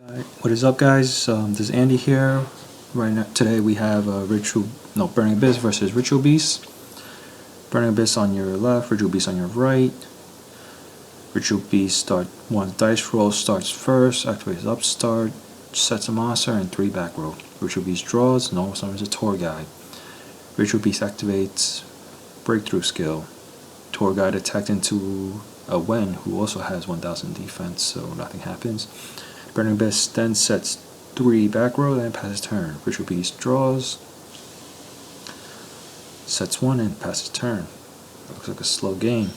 What is up, guys? This is Andy here. Right now, today we have Burning Abyss versus Ritual Beast. Burning Abyss on your left, Ritual Beast on your right. Ritual Beast one dice roll starts first, activates upstart, sets a monster, and 3 back row. Ritual Beast draws, normal summons a tour guide. Ritual Beast activates breakthrough skill. Tour guide attacked into a Wen who also has 1000 defense, so nothing happens. Burning Abyss then sets 3 back row and passes turn. Ritual Beast draws, sets 1 and passes turn. Looks like a slow game.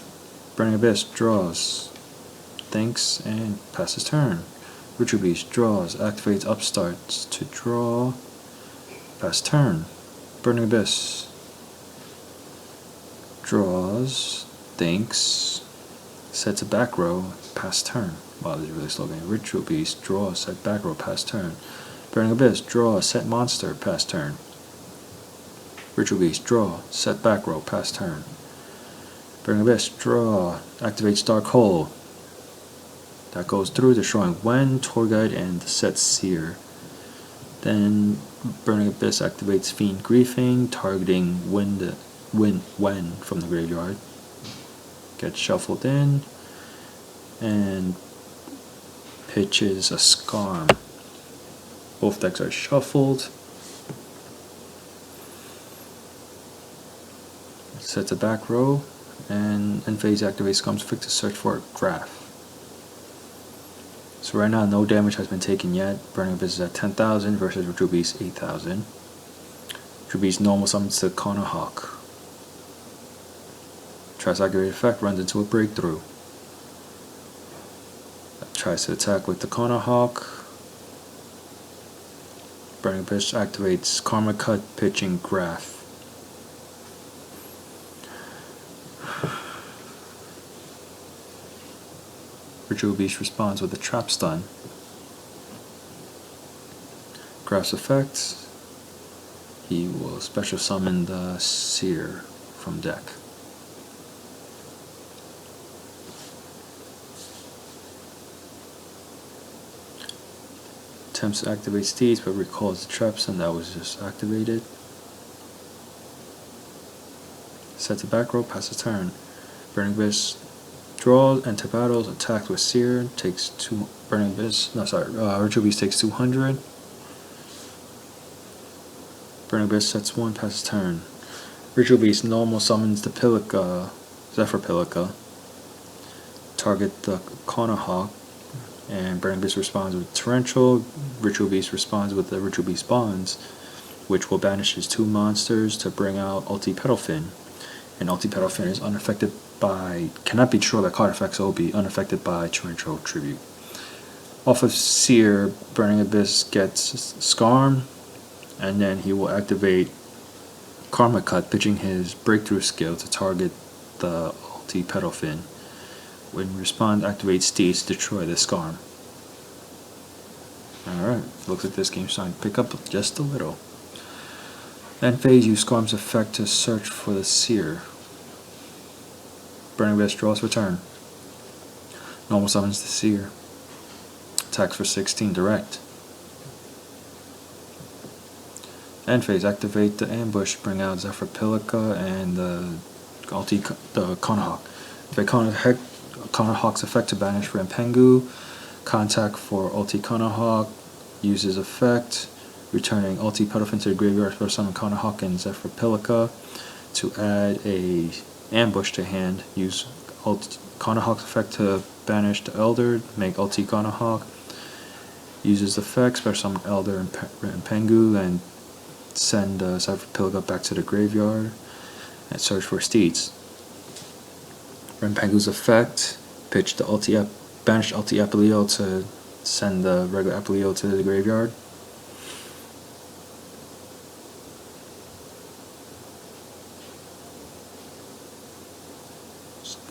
Burning Abyss draws, thinks, and passes turn. Ritual Beast draws, activates upstarts to draw, pass turn. Burning Abyss draws, thinks, sets a back row, pass turn. Wow, this is a really slow game. Ritual Beast draws, set back row, pass turn. Burning Abyss draw, set monster, pass turn. Ritual Beast draw, set back row, pass turn. Burning Abyss draw, activates Dark Hole. That goes through, destroying Wen, Tour Guide, and sets Seer. Then Burning Abyss activates Fiend Griefing, targeting Wen from the graveyard. Gets shuffled in and pitches a Scarm. Both decks are shuffled. Sets a back row, and in phase activates Scarm's effect to search for a graph. So right now no damage has been taken yet. Burning Abyss is at 10,000 versus Ritual Beast 8,000. Ritual Beast normal summons the Connor Hawk. Tries to activate effect, runs into a breakthrough. Tries to attack with the Connor Hawk. Burning Abyss activates Karma Cut, pitching Graph. Ritual Beast responds with a Trap Stun. Graph's effect, he will special summon the Seer from deck. Attempts to activate Steeds, but recalls the Trap Stun that was just activated. Sets a back row, passes turn. Burning Abyss draws, enter battles, attacks with Seer, takes 2. Ritual Beast takes 200. Burning Abyss sets 1, passes turn. Ritual Beast normal summons the Zephyr Pilica. Target the Connor Hawk, and Burning Beast responds with Torrential. Ritual Beast responds with the Ritual Beast Bonds, which will banish his 2 monsters to bring out Ulti Pedalfin. And Ulti Pedalfin is unaffected by, cannot be destroyed by card effects, so it will be unaffected by Torrential Tribute. Off of Seer, Burning Abyss gets Scarm, and then he will activate Karma Cut, pitching his breakthrough skill to target the Ulti Pedalfin. When respond, activate Steeds to destroy the Scarm. Alright, looks like this game's starting to pick up just a little. Then phase, use Scarm's effect to search for the Seer. Burning Abyss draws for turn. Normal summons the Seer. Attacks for 16 direct. End phase, activate the ambush, bring out Zephyr Pilica and the Connor Hawk. Activate Connor Hawk's effect to banish Rampengu. Contact for Ulti Connor Hawk. Uses effect, returning Ulti Pedalfin to the graveyard for summon Connor Hawk and Zephyr Pilica. To add a ambush to hand, use Connor Hawk's effect to banish the Elder, make Ulti Connor Hawk. Uses the effect, special summon Elder and Pengu, and send Zephyr Pilica back to the graveyard and search for Steeds. Rampengu's effect, pitch the banish Ulti Apelio to send the regular Apelio to the graveyard.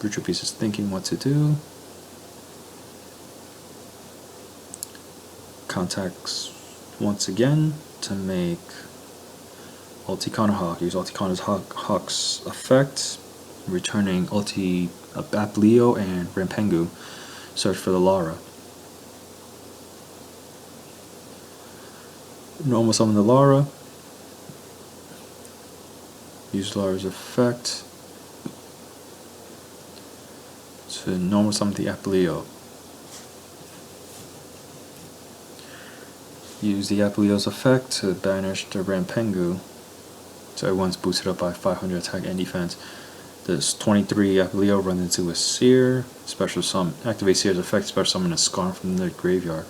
Ritual Beast is thinking what to do. Contacts once again to make Ulti Connor Hawk. Use Ulti Connor Hawk's effect, returning Ulti Aplio and Rampengu. Search for the Lara. Normal summon the Lara. Use Lara's effect to normal summon the Apollo. Use the Apollo's effect to banish the Rampengu, so everyone's boosted up by 500 attack and defense. This 23 Apollo runs into a Seer, special summon, activate Seer's effect, special summon a Skarn from the graveyard.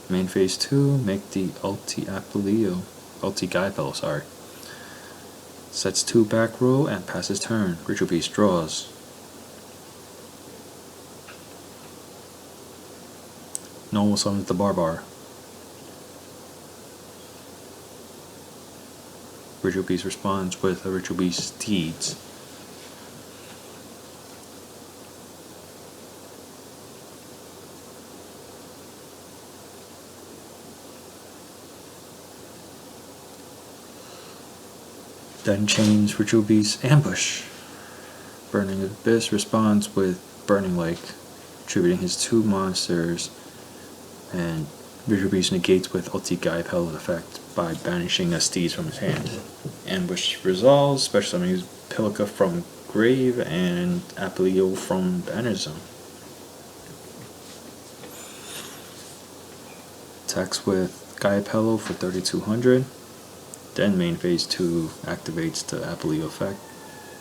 Main phase 2, make the ulti Apollo, ulti Gaipel, sorry. Sets 2 back row and passes turn. Ritual Beast draws. Normal summons the Barbar. Ritual Beast responds with a Ritual Beast Deeds. Then chains Ritual Beast Ambush. Burning Abyss responds with Burning Lake, attributing his 2 monsters, and Ritual Beast negates with Ulti Gaipel's effect by banishing a Steez from his hand. Ambush resolves, special summon Pilica from Grave and Apollo from Banner Zone. Attacks with Gaipello for 3200. Then main phase 2 activates the Apollo effect.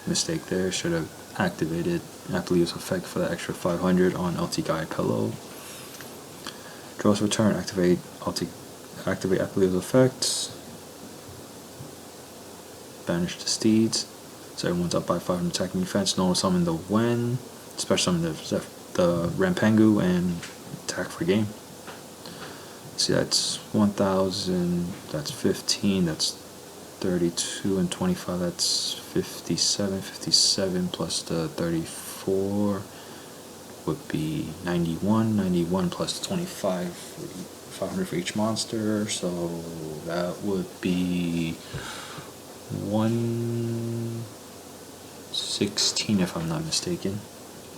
Mistake there, should have activated Apollo's effect for the extra 500 on LT Gaipello. Draws return, activate Apollo's effects. Banish the Steeds. So everyone's up by 500 attacking defense. Normal summon the Wen, special summon the Rampengu, and attack for game. See, that's 1000, that's 15, that's 32 and 25, that's 57 plus the 34 would be 91 plus 25, 500 for each monster, so that would be 116 if I'm not mistaken.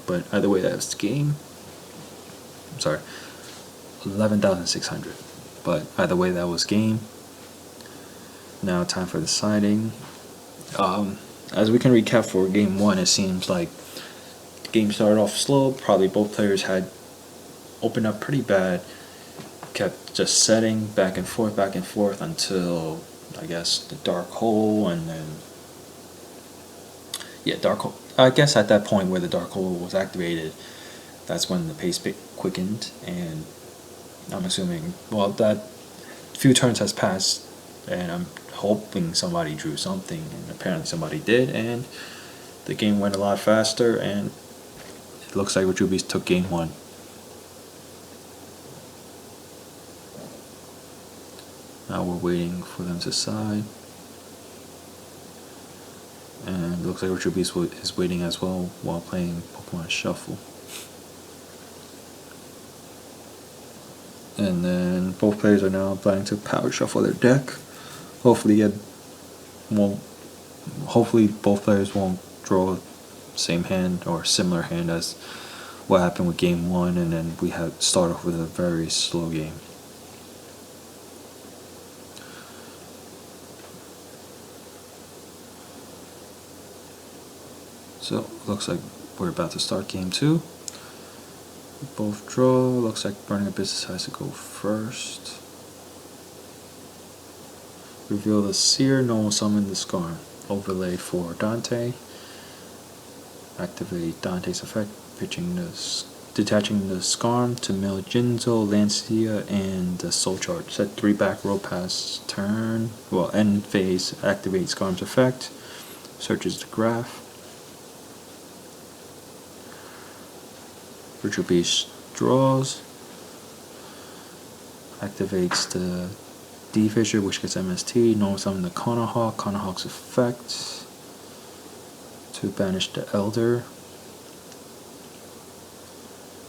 But either way, that's the game. I'm sorry, 11,600. But either way, that was game. Now time for deciding. As we can recap for game 1, it seems like the game started off slow. Probably both players had opened up pretty bad. Kept just setting back and forth until, I guess, the Dark Hole, and then Dark Hole. I guess at that point where the Dark Hole was activated, that's when the pace quickened, and I'm assuming, well, that few turns has passed, and I'm hoping somebody drew something, and apparently somebody did, and the game went a lot faster, and it looks like Ritual Beast took game 1. Now we're waiting for them to decide, and it looks like Ritual Beast is waiting as well while playing Pokemon Shuffle. And then both players are now planning to power shuffle their deck. Hopefully both players won't draw the same hand or similar hand as what happened with game 1, and then we had start off with a very slow game. So looks like we're about to start game 2. Both draw. Looks like Burning Abyss decides to go first. Reveal the Seer, normal summon the Skarn. Overlay for Dante. Activate Dante's effect, detaching the Skarn to mill Jinzo, Lancia, and the Soul Charge. Set 3 back row pass turn. Well, end phase, activate Skarn's effect. Searches the graph. Ritual Beast draws, activates the D-Fisher, which gets MST, normal summon the Conahawk's effect to banish the Elder,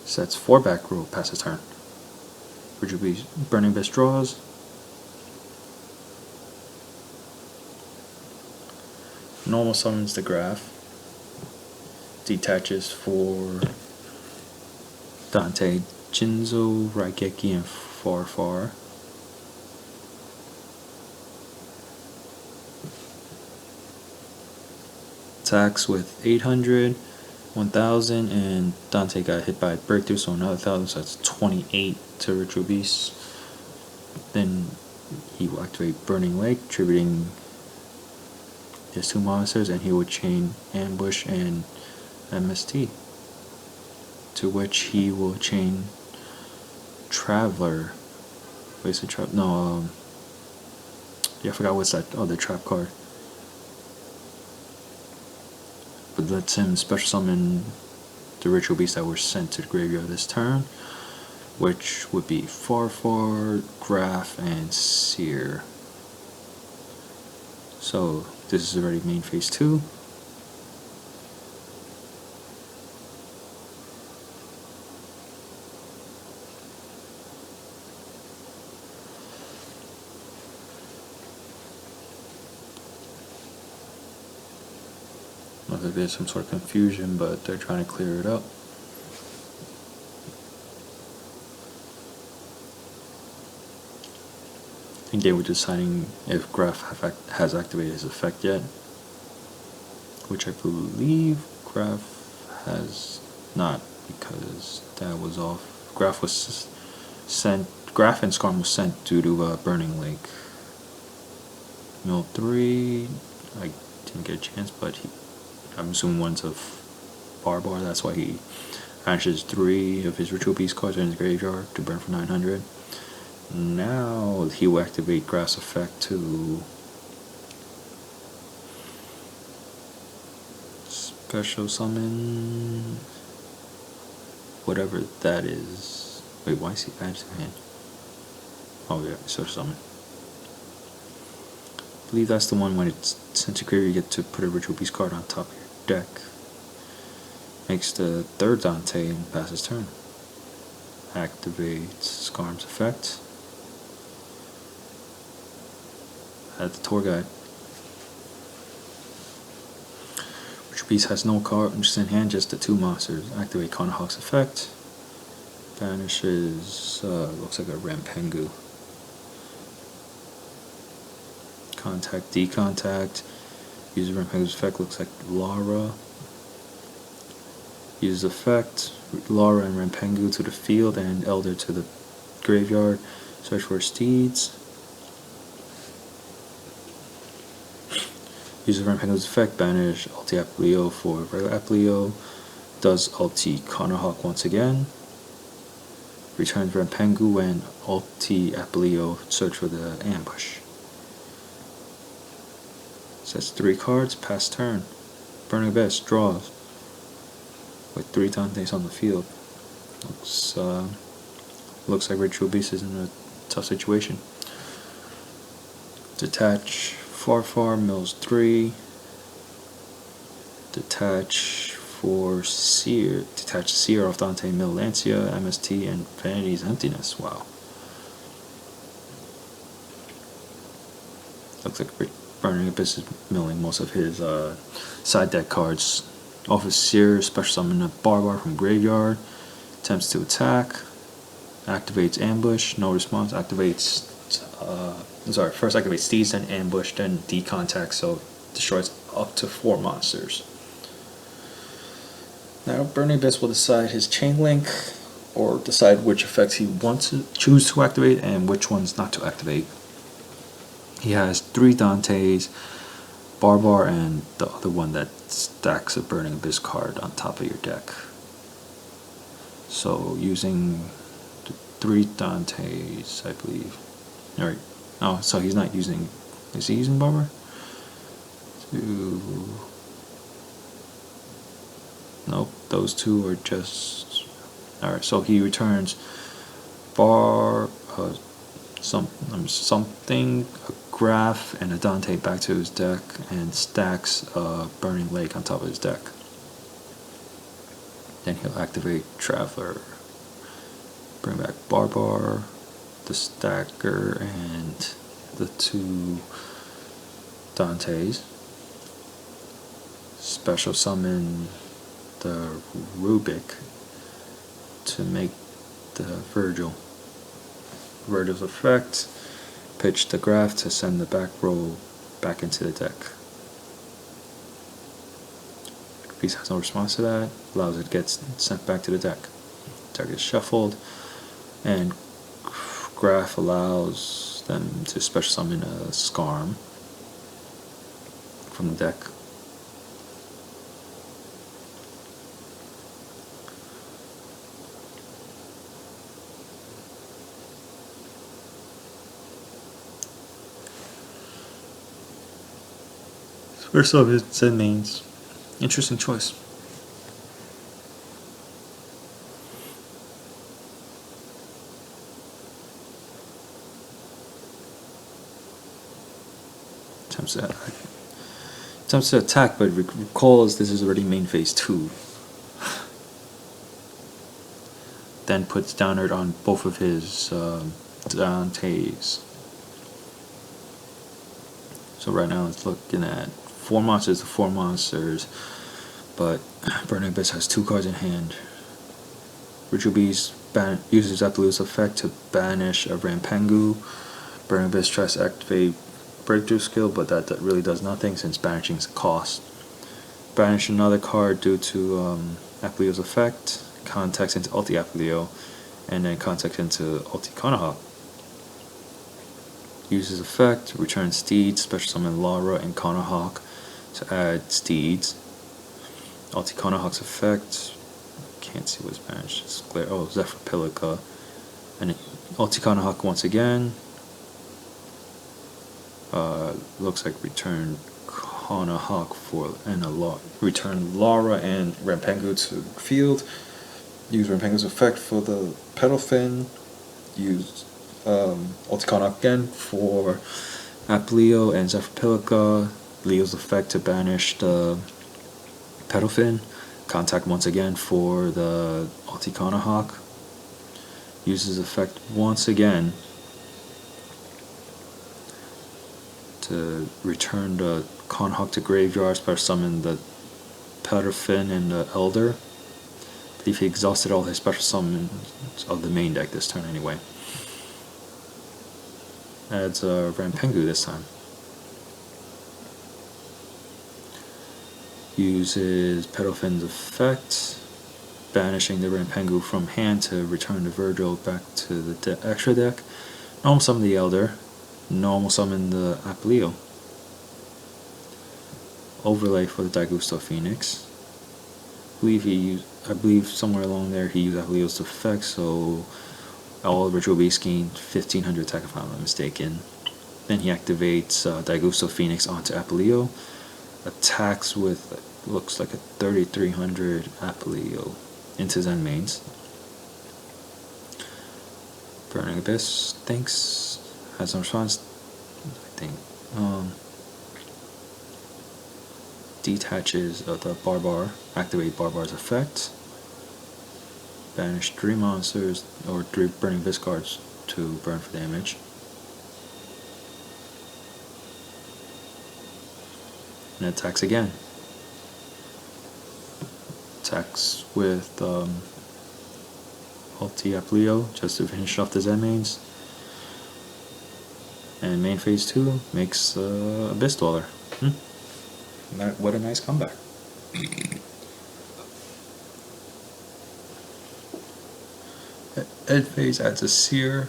sets 4 back row, passes turn. Ritual Beast, Burning Abyss draws, normal summons the Graph, detaches for Dante, Jinzo, Raigeki, and Farfar. Attacks with 800, 1000, and Dante got hit by a breakthrough, so another 1000, so that's 28 to Ritual Beast. Then he will activate Burning Lake, tributing his 2 monsters, and he will chain Ambush and MST, to which he will chain Traveler. Wait, is it Trap? No, yeah, I forgot what's that other trap card. But lets him special summon the Ritual Beasts that were sent to the graveyard this turn, which would be Farfar, Graph, and Seer. So this is already main phase 2. Looks like there's some sort of confusion, but they're trying to clear it up. I think they were deciding if Graph has activated his effect yet, which I believe Graph has not, because that was off. Graph was sent. Graph and Skarm was sent due to Burning Lake. Mill 3, I didn't get a chance, but I'm assuming one's of Barbar, that's why he banishes 3 of his Ritual Beast cards in his graveyard to burn for 900. Now he will activate Grass effect to special summon whatever that is. Wait, why is he added to hand? Oh yeah, special summon. I believe that's the one when it's sent to graveyard, you get to put a Ritual Beast card on top of your deck. Makes the 3rd Dante and passes turn. Activates Skarm's effect. Add the tour guide. Ritual Beast has no card just in hand, just the 2 monsters. Activate Conahawk's effect. Banishes looks like a Rampengu. Contact, decontact. Uses Rampengu's effect, looks like Lara. Uses effect, Lara and Rampengu to the field and Elder to the graveyard. Search for Steeds. Uses Rampengu's effect, banish Ulti Aplio for regular Aplio. Does Ulti Conahawk once again. Returns Rampengu and Ulti Aplio, search for the ambush. Sets 3 cards, pass turn. Burning Abyss, draws. With 3 Dantes on the field. Looks like Ritual Beast is in a tough situation. Detach Farfar, mills 3. Detach for Seer. Detach Seer off Dante, mill Lancia, MST, and Vanity's Emptiness. Wow. Looks like Burning Abyss is milling most of his side deck cards. Off his Seer, special summon a Barbar from graveyard. Attempts to attack. Activates Ambush, no response. Activates, first activates Steeds, then Ambush, then decontact, so destroys up to 4 monsters. Now Burning Abyss will decide his chain link, or decide which effects he wants to choose to activate and which ones not to activate. He has 3 Dantes, Barbar, and the other one that stacks a Burning Abyss card on top of your deck. So using the 3 Dantes, I believe. Alright. Oh, so he's not using. Is he using Barbar? Nope, those 2 are just. Alright, so he returns something, a Graph, and a Dante back to his deck, and stacks a Burning Lake on top of his deck. Then he'll activate Traveler, bring back Barbar, the Stacker, and the 2 Dantes. special summon the Rubik to make the Virgil's effect, pitch the graph to send the back row back into the deck. Piece has no response to that, allows it to get sent back to the deck. Deck is shuffled, and graph allows them to special summon a Scarm from the deck. First of his Zen mains. Interesting choice. Attempts to attack, but recalls this is already main phase 2. Then puts downward on both of his Dantes. So right now it's looking at 4 monsters to 4 monsters, but Burning Abyss has 2 cards in hand. Ritual Beast uses Apollo's effect to banish a Rampengu. Burning Abyss tries to activate Breakthrough skill, but that really does nothing since banishing is a cost. Banish another card due to Apollo's effect, contacts into Ulti Apollo, and then contacts into Ulti Konohawk. Uses effect, return Steeds, special summon Lara and Konohawk to add Steeds. Ulti Konohawk's effect, can't see what's banished, it's clear. Oh, Zephyr Pilica. And Ulti Konohawk once again. Looks like return Konohawk return Lara and Rampengu to field. Use Rampengu's effect for the Pedal Fin. Use Ulti Konohawk again for Apleo and Zephyr Pilica. Leo's effect to banish the Pedal Fin. Contact once again for the Ulti Konohawk. Uses effect once again to return the Konohawk to graveyard, special summon the Pedal Fin and the Elder. I believe he exhausted all his special summons of the main deck this turn anyway. Adds Rampengu this time. Uses Pedal Fin's effect, banishing the Rampengu from hand to return the Virgil back to the extra deck. Normal summon the Elder. Normal summon the Apleo. Overlay for the Daigusto Phoenix. I believe somewhere along there he used Apleo's effect, so all Ritual Beast gained 1500 attack if I'm not mistaken. Then he activates Daigusto Phoenix onto Apleo. Attacks with, looks like a 3300 Apleo into Zen mains. Burning Abyss thinks, has some response, I think. Detaches the Barbar, activate Barbar's effect. Banish 3 monsters or 3 Burning Abyss cards to burn for damage. And attacks again. Attacks with Ulti Apleo just to finish off the Zen mains. And main phase 2 makes Abyss Dweller. What a nice comeback. End phase adds a Seer.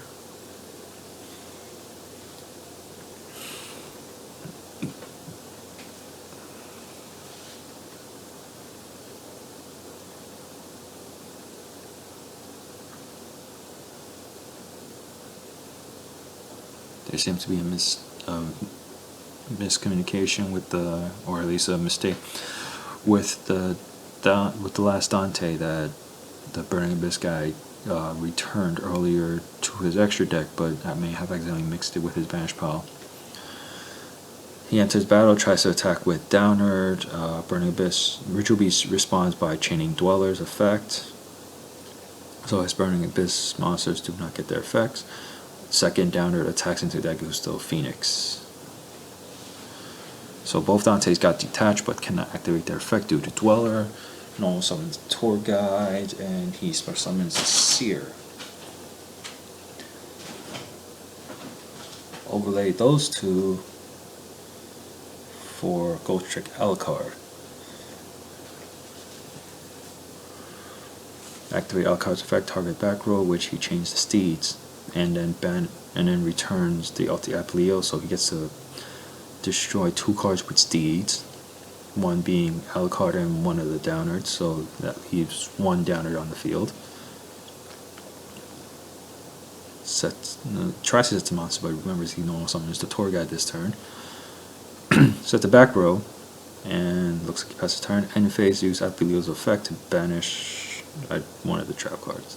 There seems to be a miscommunication with the, or at least a mistake with the last Dante that the Burning Abyss guy returned earlier to his extra deck, but that may have accidentally mixed it with his banish pile. He enters battle, tries to attack with Downward. Burning Abyss, Ritual Beast responds by chaining Dweller's effect, so his Burning Abyss monsters do not get their effects. Second, Downward attacks into Daigusto Phoenix. So both Dantes got detached but cannot activate their effect due to Dweller. Normal summons Tour Guide, and he special summons Seer. Overlay those two for Ghost Trick Alucard. Activate Alucard's effect, target back row, which he changed the steeds, and then returns the ulti Aplio, so he gets to destroy 2 cards with steeds, one being Alucard and one of the downers, so that leaves 1 downer on the field. Tries to set the monster, but remembers he normal summons the Tour Guide this turn. Set the back row, and looks like he passes turn. End phase, use Aplio's effect to banish one of the trap cards.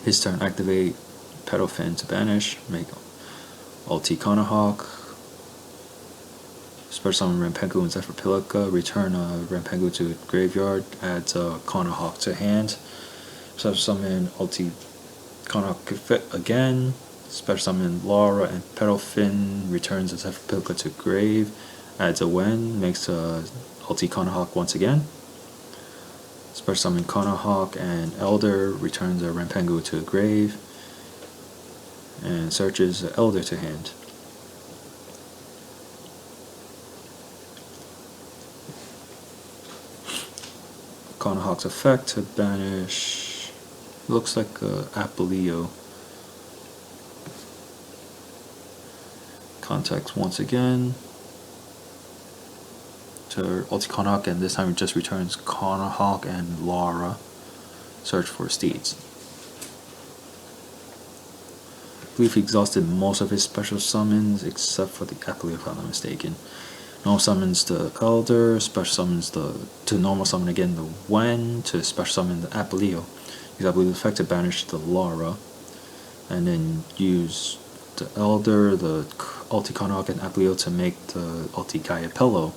His turn, activate Pedal Fin to banish, make ulti Conahawk, special summon Rampengu and Zephyr Pilica, return Rampengu to graveyard, adds Conahawk to hand, special summon ulti Conahawk again, special summon Laura and Pedal Fin, returns a Zephyr Pilica to grave, adds a Wen, makes ulti Conahawk once again. Special summon Conahawk and Elder, returns a Rampengu to grave, and searches Elder to hand. Conahawk's effect to banish, looks like Aplio. Contacts once again to ulti Conahawk, and this time it just returns Conahawk and Laura. Search for steeds. I believe he exhausted most of his special summons except for the Aplio, if I'm not mistaken. Normal summons the Elder, special summons to normal summon again the Wen, to special summon the Aplio. Use Aplio's effect to banish the Laura, and then use the Elder, the ulti Conahawk and Aplio to make the ulti Gaiapello.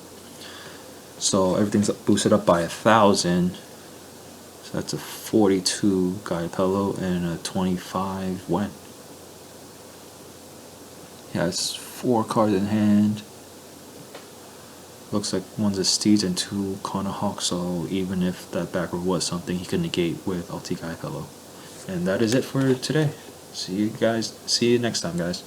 So everything's boosted up by 1,000. So that's a 42 Gaiapello and a 25 Wen. He has 4 cards in hand. Looks like one's a steed and 2 Conahawk, so even if that back row was something, he could negate with ulti Gaiapello. And that is it for today. See you next time, guys.